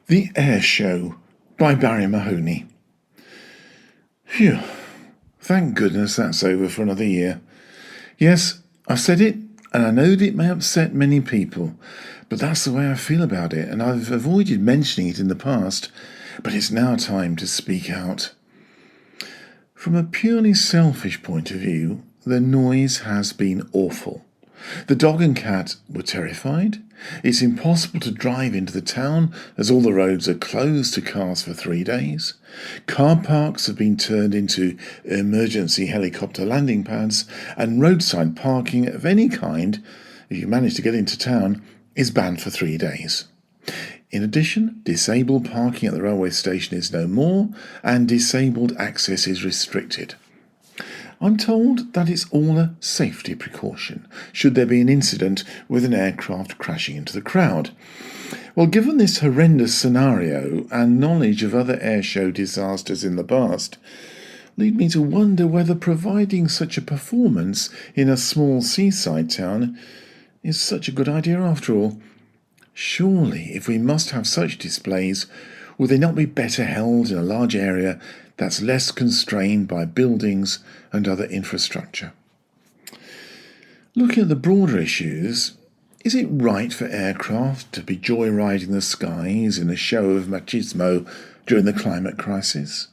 The Air Show by Barry Mahoney. Phew, thank goodness that's over for another year. Yes, I've said it, and I know that it may upset many people, but that's the way I feel about it, and I've avoided mentioning it in the past, but it's now time to speak out. From a purely selfish point of view, the noise has been awful. The dog and cat were terrified. It's impossible to drive into the town as all the roads are closed to cars for 3 days. Car parks have been turned into emergency helicopter landing pads, and roadside parking of any kind, if you manage to get into town, is banned for 3 days. In addition, disabled parking at the railway station is no more, and disabled access is restricted. I'm told that it's all a safety precaution, should there be an incident with an aircraft crashing into the crowd. Well, given this horrendous scenario and knowledge of other airshow disasters in the past, lead me to wonder whether providing such a performance in a small seaside town is such a good idea after all. Surely, if we must have such displays, would they not be better held in a large area that's less constrained by buildings and other infrastructure? Looking at the broader issues, is it right for aircraft to be joyriding the skies in a show of machismo during the climate crisis?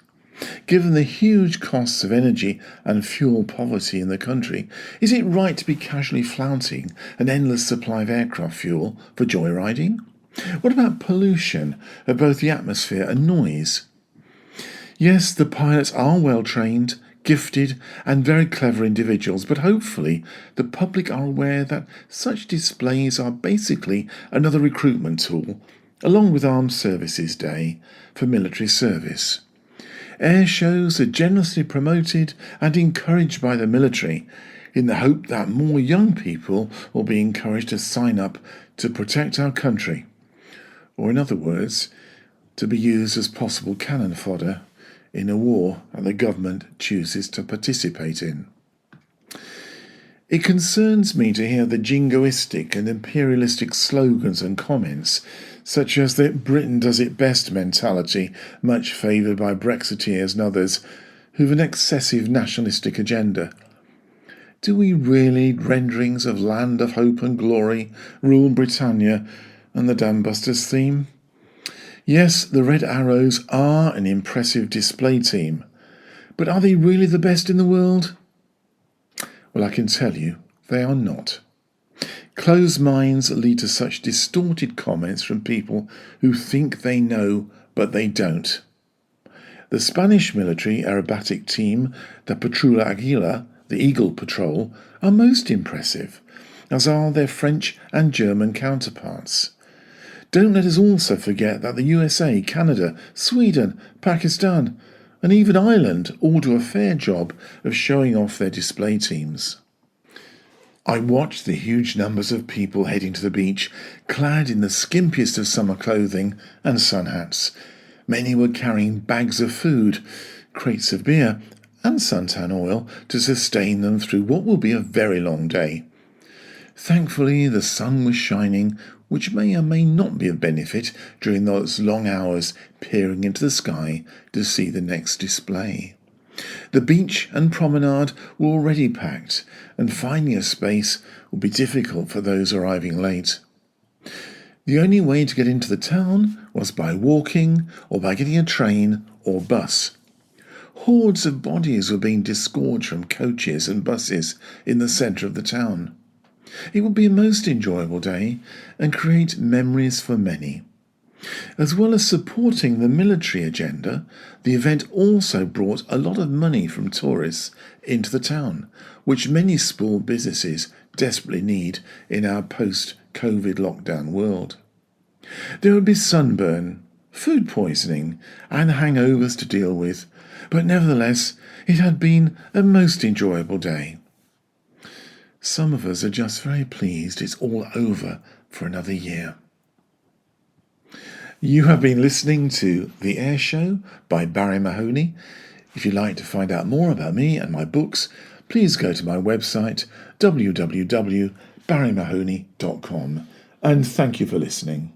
Given the huge costs of energy and fuel poverty in the country, is it right to be casually flouting an endless supply of aircraft fuel for joyriding? What about pollution of both the atmosphere and noise? Yes, the pilots are well trained, gifted, and very clever individuals, but hopefully the public are aware that such displays are basically another recruitment tool, along with Armed Services Day, for military service. Air shows are generously promoted and encouraged by the military in the hope that more young people will be encouraged to sign up to protect our country, or in other words, to be used as possible cannon fodder in a war that the government chooses to participate in. It concerns me to hear the jingoistic and imperialistic slogans and comments, such as the Britain does it best mentality, much favoured by Brexiteers and others who've an excessive nationalistic agenda. Do we really need renderings of Land of Hope and Glory, Rule Britannia, and the Dambusters theme? Yes, the Red Arrows are an impressive display team, but are they really the best in the world? Well, I can tell you, they are not. Closed minds lead to such distorted comments from people who think they know, but they don't. The Spanish military aerobatic team, the Patrulla Aguila, the Eagle Patrol, are most impressive, as are their French and German counterparts. Don't let us also forget that the USA, Canada, Sweden, Pakistan, and even Ireland all do a fair job of showing off their display teams. I watched the huge numbers of people heading to the beach, clad in the skimpiest of summer clothing and sun hats. Many were carrying bags of food, crates of beer, and suntan oil to sustain them through what will be a very long day. Thankfully, the sun was shining, which may or may not be of benefit during those long hours peering into the sky to see the next display. The beach and promenade were already packed, and finding a space would be difficult for those arriving late. The only way to get into the town was by walking or by getting a train or bus. Hordes of bodies were being disgorged from coaches and buses in the centre of the town. It would be a most enjoyable day and create memories for many. As well as supporting the military agenda, the event also brought a lot of money from tourists into the town, which many small businesses desperately need in our post-COVID lockdown world. There would be sunburn, food poisoning, and hangovers to deal with, but nevertheless it had been a most enjoyable day. Some of us are just very pleased it's all over for another year. You have been listening to The Air Show by Barry Mahoney. If you'd like to find out more about me and my books, please go to my website www.barrymahoney.com, and thank you for listening.